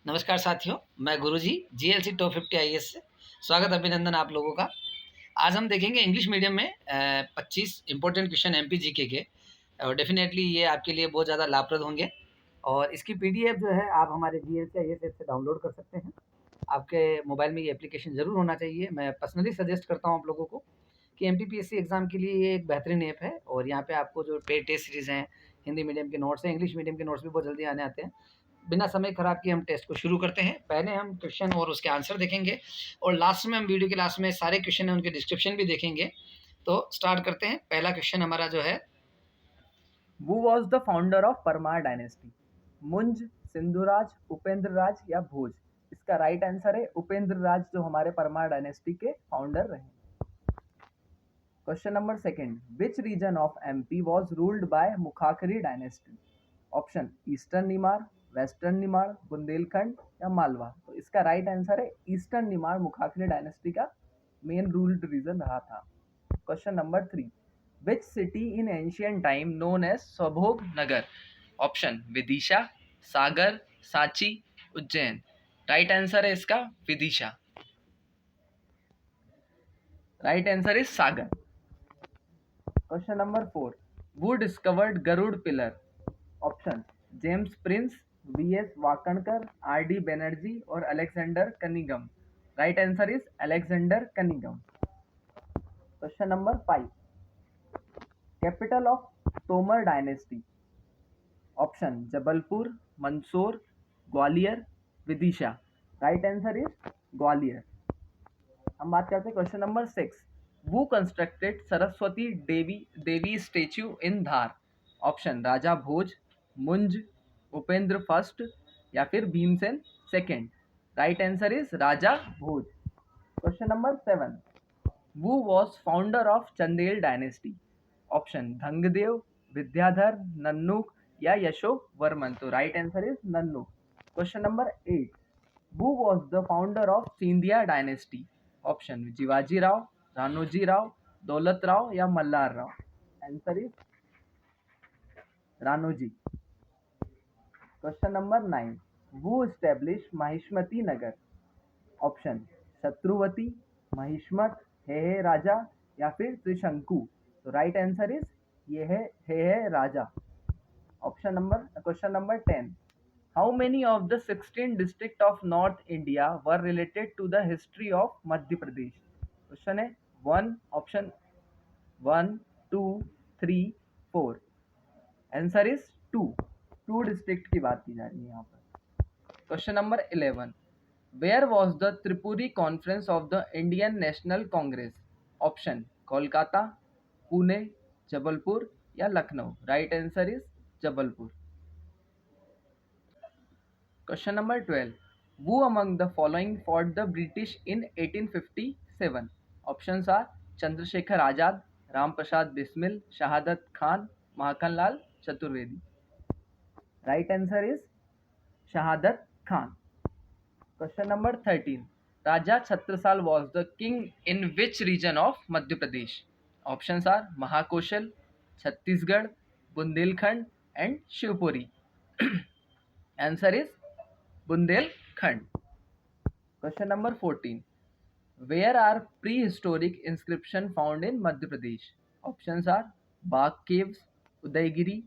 नमस्कार साथियों, मैं गुरुजी जीएलसी टॉप 50 आईएएस से स्वागत अभिनंदन आप लोगों का। आज हम देखेंगे इंग्लिश मीडियम में 25 इंपॉर्टेंट क्वेश्चन एमपी जीके के और डेफिनेटली ये आपके लिए बहुत ज़्यादा लाभप्रद होंगे। और इसकी पीडीएफ जो है आप हमारे जीएलसी आईएएस ऐप से डाउनलोड कर सकते हैं। आपके मोबाइल में ये एप्लीकेशन ज़रूर होना चाहिए। मैं पर्सनली सजेस्ट करता हूँ आप लोगों को कि एमपीपीएससी एग्ज़ाम के लिए ये एक बेहतरीन ऐप है। और यहाँ पे आपको जो पेड टेस्ट सीरीज़ हैं, हिंदी मीडियम के नोट्स हैं, इंग्लिश मीडियम के नोट्स भी बहुत जल्दी आने आते हैं। बिना समय खराब किए हम टेस्ट को शुरू करते हैं। पहले हम क्वेश्चन और उसके आंसर देखेंगे और लास्ट में हम वीडियो के लास्ट में सारे क्वेश्चन हैं उनके डिस्क्रिप्शन भी देखेंगे। तो स्टार्ट करते हैं। पहला क्वेश्चन हमारा जो है, Who was the founder of Parmar dynasty? मुंज, सिंधुराज, उपेंद्र राज या भोज? इसका राइट आंसर है उपेंद्र राज, जो हमारे परमार डायनेस्टी के फाउंडर रहे। Question number second, which region of MP was ruled by Mukhakhari dynasty? Option eastern Nimar, western Nimar, Bundelkhand या मालवा? तो इसका राइट आंसर है ईस्टर्न निमाड़ मुखाखरी डायनेस्टी का मेन रूल्ड रीजन रहा था। Question number 3, which city in ancient time known as Swabhog Nagar? Option Vidisha, Sagar, Sanchi, Ujjain. Right answer है इसका Vidisha. Right answer is Sagar. Question number 4, who discovered Garud pillar? Option James Prince, VS Wakankar, RD Banerjee और Alexander Cunningham. Right answer is Alexander Cunningham. Question number 5, capital of Tomar dynasty? Option Jabalpur, Mandsaur, Gwalior, Vidisha. Right answer is Gwalior. हम बात करते हैं question number 6, who constructed Saraswati Devi statue in Dhar? Option Raja Bhoj, Munj, Upendra first या फिर Bhimsen second. Right answer is Raja Bhoj. Question number 7, वो was founder of Chandel dynasty? Option Dhangdev, Vidyadhar, Nannuk या यशोक वर्मन? तो right answer is Nannuk. Question number 8, who was the founder of Scindia dynasty? Option Jivaji Rao, Ranoji Rao, Daulat Rao या Malhar Rao? Answer is Ranoji. Question number 9, who established Mahishmati Nagar? Option Shatruvati, Mahishmat, हे राजा या फिर त्रिशंकु? तो राइट आंसर इज ये है Raja. Question number 10, how many of the 16 district of North India were related to the history of Madhya Pradesh? Question है 1, option 1, 2, 3, 4। Answer is 2 district की बात की जा रही है यहाँ पर। Question number 11, where was the Tripuri conference of the Indian National Congress? Option Kolkata, Pune, Jabalpur या Lucknow? Right answer is Jabalpur. Question number 12, who among the following fought the British in 1857? Options are Chandrasekhar Azad, Ram Prasad Bismil, Shahadat Khan, Makhan Lal Chaturvedi. Right answer is Shahadat Khan. Question number 13, Raja Chhatrasal was the king in which region of Madhya Pradesh? Options are Mahakoshal, Chhattisgarh, Bundelkhand and Shivpuri. Answer is Bundelkhand. Question number 14, where are prehistoric inscription found in Madhya Pradesh? Options are Bagh Caves, Udaygiri,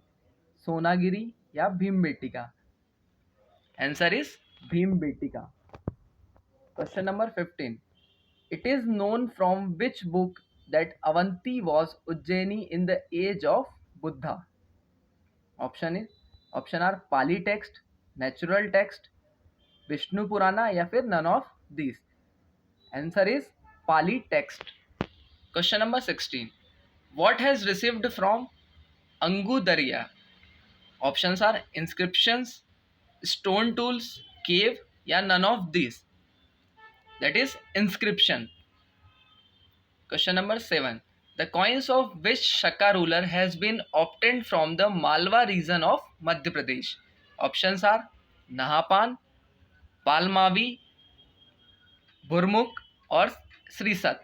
Sonagiri या Bhimbetika? Answer is Bhimbetika. Question number 15, it is known from which book that Avanti was Ujjaini in the age of Buddha? Option are Pali text, natural text, Vishnu Purana या फिर none of this? Answer is Pali text. Question number 16, what has received from Angu Dariya? Options are inscriptions, stone tools, cave या none of this? That is inscription. Question number 7, the coins of which Shaka ruler has been obtained from the Malwa region of Madhya Pradesh? Options are Nahapana, Palmavi, Bhurmuk और Shrisat?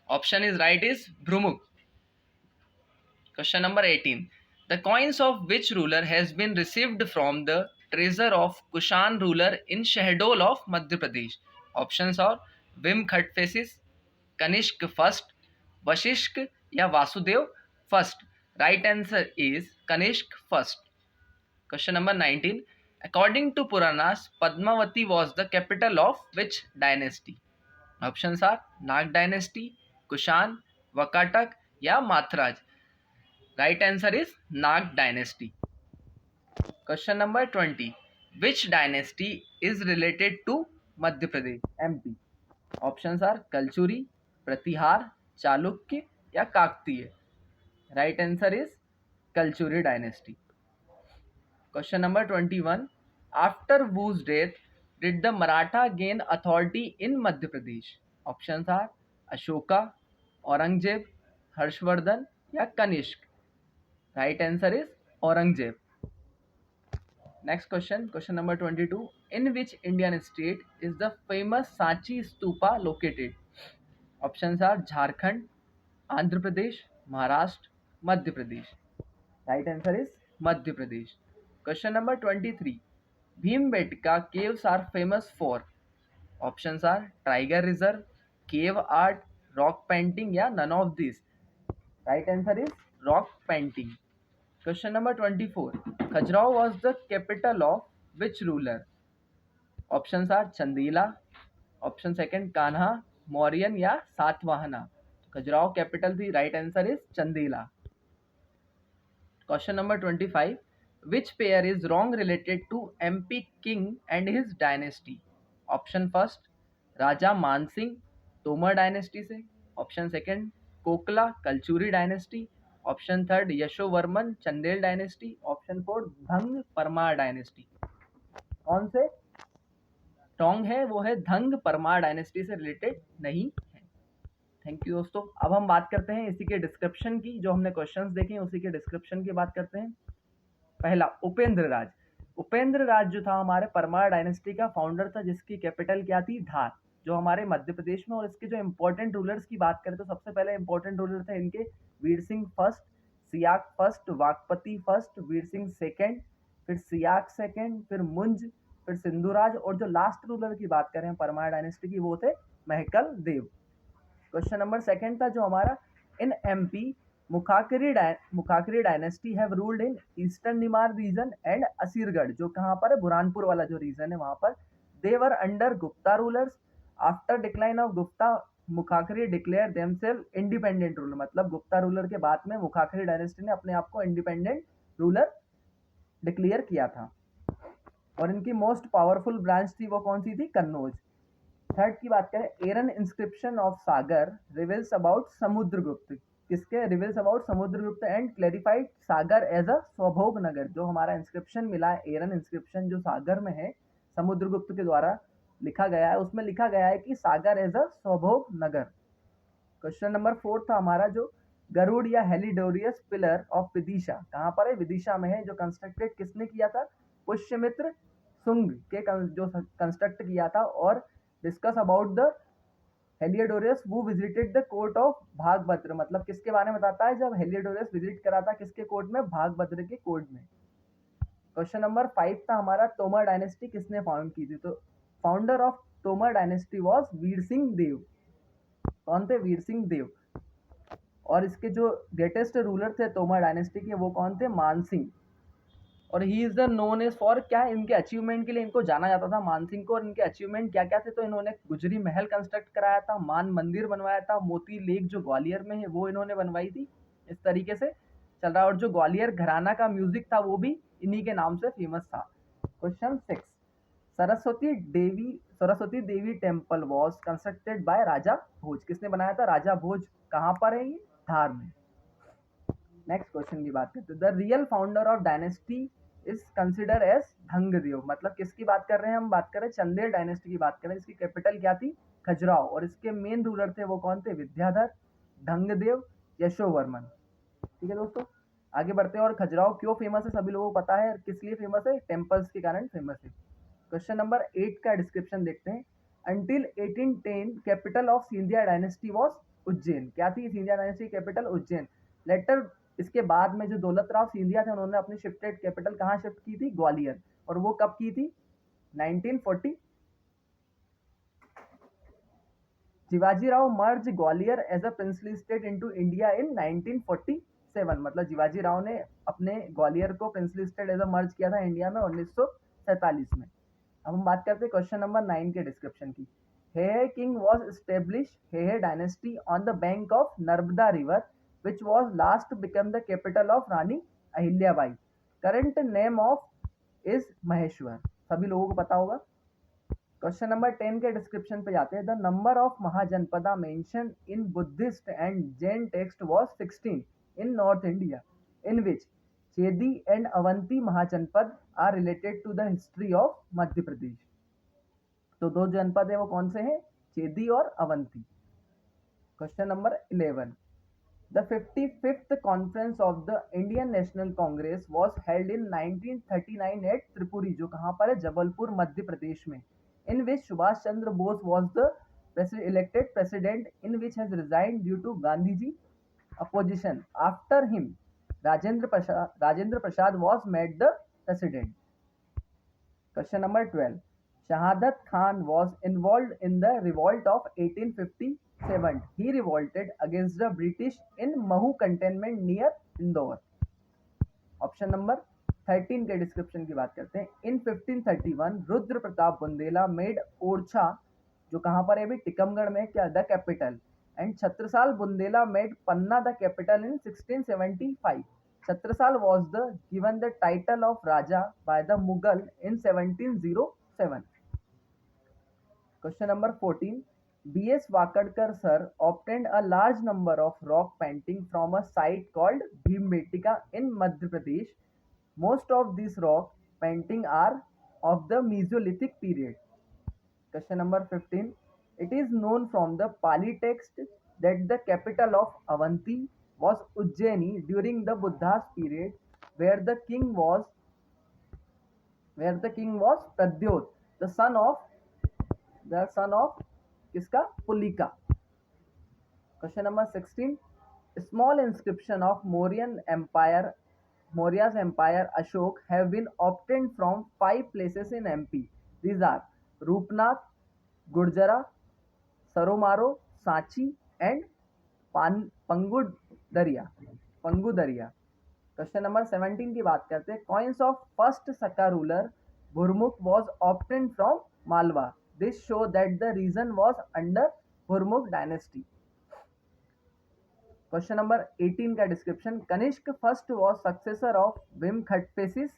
Option is right is Bhrumuk. Question number 18, the coins of which ruler has been received from the treasure of Kushan ruler in Shahdol of Madhya Pradesh? Options are Vim Khatfasis, Kanishk first, Vashishk या Vasudev first. Right answer is Kanishk first. Question number 19. According to Puranas, Padmavati was the capital of which dynasty? Options are Nag dynasty, Kushan, Vakatak या Mathraj. Right answer is Nag dynasty. Question number 20. Which dynasty is related to Madhya Pradesh, MP? Options are Kalchuri, Pratihar, Chalukya या Kaktiya. Right answer is Kalchuri dynasty. Question number 21. After whose death did the Maratha gain authority in Madhya Pradesh? Options are Ashoka, Aurangzeb, Harshvardhan या Kanishk. Right answer is Aurangzeb. Next question, question number 22. In which Indian state is the famous Sanchi Stupa located? Options are Jharkhand, Andhra Pradesh, Maharashtra, Madhya Pradesh. Right answer is Madhya Pradesh. Question number 23. Bhimbetka caves are famous for? Options are Tiger Reserve, cave art, rock painting या none of these. Right answer is rock painting. Question number 24. Khajuraho was the capital of which ruler? Options are Chandila, option second Kanha, Mauryan या Satvahana. Khajuraho capital थी. Right answer is Chandila. Question number 25. Which pair is wrong related to MP king and his dynasty? Option first Raja Man Singh Tomar dynasty से, option second Kokala Kalachuri dynasty, option third Yashovarman Chandel dynasty, option fourth Dhang Parmar dynasty. कौन से wrong है? वो है Dhang Parmar dynasty से related नहीं है. Thank you दोस्तों. अब हम बात करते हैं इसी के डिस्क्रिप्शन की. जो हमने क्वेश्चंस देखे हैं उसी के डिस्क्रिप्शन की बात करते हैं. पहला उपेंद्र राज. उपेंद्र राज जो था हमारे परमार डायनेस्टी का फाउंडर था, जिसकी कैपिटल क्या थी? धार, जो हमारे मध्य प्रदेश में. और इसके जो इंपॉर्टेंट रूलर्स की बात करें तो सबसे पहले इंपॉर्टेंट रूलर थे इनके Veer Singh first, Siyak first, Vakpati first, Veer Singh second, फिर सियाक सेकेंड, फिर मुंज, फिर सिंधुराज. और जो लास्ट रूलर की बात करें परमार डायनेस्टी की वो थे Mahakal Dev. Question number second था जो हमारा in MP Mukhakari dynasty have ruled in eastern Nimar region and Asirgarh, जो कहाँ पर है? बुरहानपुर वाला जो रीजन है वहां पर. They were under Gupta rulers. After decline of Gupta Mukhakari declare themselves independent ruler. मतलब गुप्ता रूलर के बाद में मुखाकरी डायनेस्टी ने अपने आप को इंडिपेंडेंट रूलर डिक्लेयर किया था. और इनकी मोस्ट पावरफुल ब्रांच थी वो कौन सी थी? कन्नौज. थर्ड की बात करें, Eran inscription of Sagar reveals about Samudragupta. किसके? Reveals about Samudragupta and clarified Sagar as a Swabhog Nagar. जो हमारा इंस्क्रिप्शन मिला है एरन इंस्क्रिप्शन जो सागर में है समुद्रगुप्त के द्वारा लिखा गया है, उसमें लिखा गया है कि Sagar as a Swabhog Nagar. Question number 4 था हमारा जो गरुड़ या हेलिडोरियस पिलर ऑफ विदिशा कहाँ पर है? विदिशा में है. जो कंस्ट्रक्टेड किसने किया था? पुष्यमित्र सुंग के जो कंस्ट्रक्ट किया था. और डिस्कस अबाउट द हेलियोडोरस वो visited the court of Bhagabhadra. मतलब किसके बारे में बताता है? जब हेलियोडोरस विजिट करा था किसके कोर्ट में? भागभद्र के कोर्ट में. क्वेश्चन नंबर 5 था हमारा तोमर डायनेस्टी किसने फाउंड की थी? तो founder of Tomar dynasty was Veer Singh Dev. कौन थे? वीर सिंह देव. और इसके जो ग्रेटेस्ट रूलर थे तोमर डायनेस्टी के वो कौन थे? मान सिंह. और he is the known as for क्या? इनके अचीवमेंट के लिए इनको जाना जाता था मान सिंह को. और इनके अचीवमेंट क्या क्या थे? तो इन्होंने गुजरी महल कंस्ट्रक्ट कराया था, मान मंदिर बनवाया था, मोती लेक जो ग्वालियर में है वो इन्होंने बनवाई थी. इस तरीके से चल रहा है. और जो ग्वालियर घराना का म्यूजिक था वो भी इन्हीं के नाम से फेमस था. Question 6. Saraswati Devi temple was constructed by Raja Bhoj. किसने बनाया था? राजा भोज. कहाँ पर है ये? धार में. नेक्स्ट क्वेश्चन की बात करते हैं. The real founder of dynasty is consider as Dhangadeva. मतलब किसकी बात कर रहे हैं हम? बात कर रहे हैं चंदेल डायनेस्टी की बात कर रहे हैं. इसकी कैपिटल क्या थी? खजुराहो. और इसके मेन रूलर थे वो कौन थे? विद्याधर, धंगदेव, यशोवर्मन. ठीक है दोस्तों, आगे बढ़ते हैं. और खजुराहो क्यों फेमस है सभी लोगों को पता है. किस लिए फेमस है? टेम्पल्स के कारण फेमस है. क्वेश्चन नंबर 8 का डिस्क्रिप्शन देखते हैं. Until 1810 capital of Scindia dynasty was Ujjain. क्या थी Scindia dynasty capital? Ujjain. Later इसके बाद में जो दौलत राव सिंधिया थे उन्होंने अपनी शिफ्टेड कैपिटल कहाँ शिफ्ट की थी? ग्वालियर. और वो कब की थी? 1940। Shivaji Rao merge Gwalior as a princely state into India in 1947। मतलब शिवाजी राव ने अपने ग्वालियर को princely state as a merge किया था इंडिया में 1947 में। अब हम बात करते हैं क्वेश्चन नंबर 9 के डिस्क्रिप्शन की। He king was establish he dynasty on the bank of Narmada river which was last become the capital of Rani Ahilyabai. Current name of is Maheshwar. सभी लोगों को पता होगा। क्वेश्चन नंबर 10 के डिस्क्रिप्शन पे जाते हैं। The number of mahajanapada mention in Buddhist and Jain text was 16 in North India in which Chedi and Avanti mahajanapada are related to the history of Madhya Pradesh. तो दो जनपद है वो कौन से हैं? चेदी और Avanti. Question number 11। The 55th conference of the Indian National Congress was held in 1939 at Tripuri, जो कहाँ पर है? जबलपुर मध्य प्रदेश में। In which Subhash Chandra Bose was the elected president, in which has resigned due to Gandhiji opposition. After him, Rajendra Prasad was made the president. Question number 12. Shahadat Khan was involved in the revolt of 1857. He revolted against the British in Mahu cantonment near Indore. Option number 13 के description की बात करते हैं। इन 1531 Rudra Pratap Bundela made Orchha, जो कहाँ पर है अभी? टिकमगढ़ में, क्या the capital. And Chhatrasal Bundela made Panna the capital in 1675. Chhatrasal was given the title of Raja by the Mughal in 1707. Question number 14. B.S. Vakadkar sir obtained a large number of rock painting from a site called Bhimbetka in Madhya Pradesh. Most of these rock painting are of the Mesolithic period. Question number 15. It is known from the Pali text that the capital of Avanti was Ujjaini during the Buddha's period, where the king was Pradyot, the son of किसका? पुलिका. Question number 16. Small inscription of Maurya's empire Ashok have been obtained from 5 places in MP. These are Rupnath, Gurjara, Saromaro, Sanchi and Pangudariya. Question number 17 की बात करते हैं। Coins of first Sakka ruler Bhurmuk was obtain from Malwa. This show that the region was under Bhurmuk dynasty. Question number 18 का description. Kanishka first was successor of Wima Kadphises.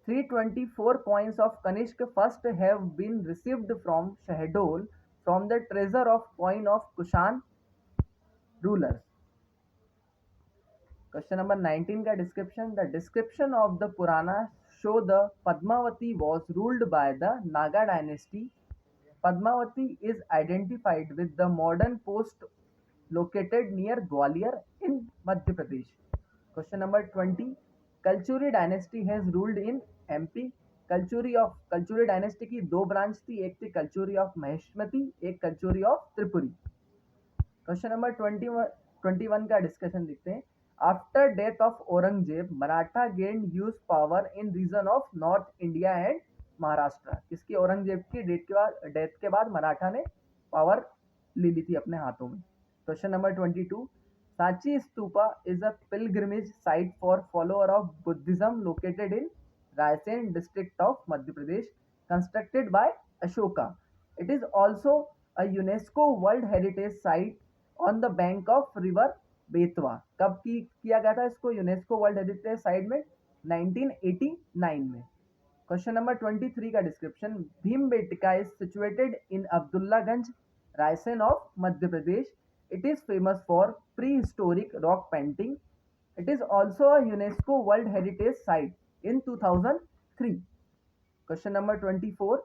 324 coins of Kanishk first have been received from Shahdol from the treasure of coin of Kushan rulers. Question number 19 का description. The description of the Purana show the Padmavati was ruled by the Naga dynasty. Padmavati is identified with the modern post located near Gwalior in Madhya Pradesh. Question number 20. Kalchuri dynasty has ruled in MP. Kalachuri dynasty की 2 branch थी, एक थी Kalachuri of Maheshmati, एक Kalachuri of Tripuri. Question number 21 का discussion देखते हैं। After death of Aurangzeb Maratha gain use power in region of north India and Maharashtra. किसकी? औरंगजेब की डेथ के बाद मराठा ने पावर ले ली थी अपने हाथों में. Question number 22. Sanchi stupa is a pilgrimage site for follower of Buddhism located in Raisen district of Madhya Pradesh, constructed by Ashoka. It is also a UNESCO World Heritage Site on the bank of river Betwa. कब किया गया था इसको UNESCO world heritage site में? 1989 में. Question number 23 का description. Bhimbetka is situated in Abdullaganj, Raisen of Madhya Pradesh. It is famous for prehistoric rock painting. It is also a UNESCO World Heritage Site in 2003. Question number 24.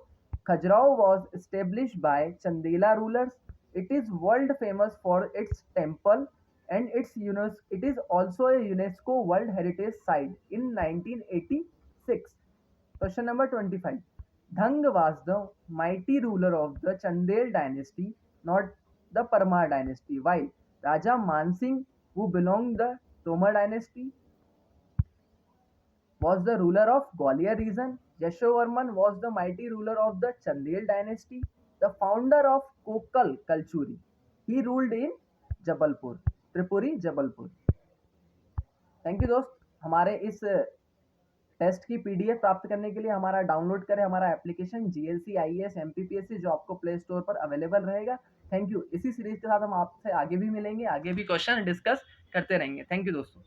Khajuraho was established by Chandela rulers. It is world famous for its temple and it is also a UNESCO World Heritage Site in 1986. Question number 25. Dhang was the mighty ruler of the Chandel dynasty, not the Parmar dynasty, while Raja Mansingh, who belonged the Tomar dynasty. was the ruler of Gwalior region. Yashovarman was the mighty ruler of the Chandel dynasty, the founder of Kokal Kalchuri. He ruled in Jabalpur, Tripuri, Jabalpur. Thank you दोस्त। हमारे इस test की PDF प्राप्त करने के लिए हमारा download करें हमारा एप्लीकेशन जीएलसी आईएएस एमपीपीएससी, जो आपको प्ले स्टोर पर अवेलेबल रहेगा। Thank you. इसी सीरीज के साथ हम आपसे आगे भी मिलेंगे, आगे भी क्वेश्चन डिस्कस करते रहेंगे। थैंक यू दोस्तों।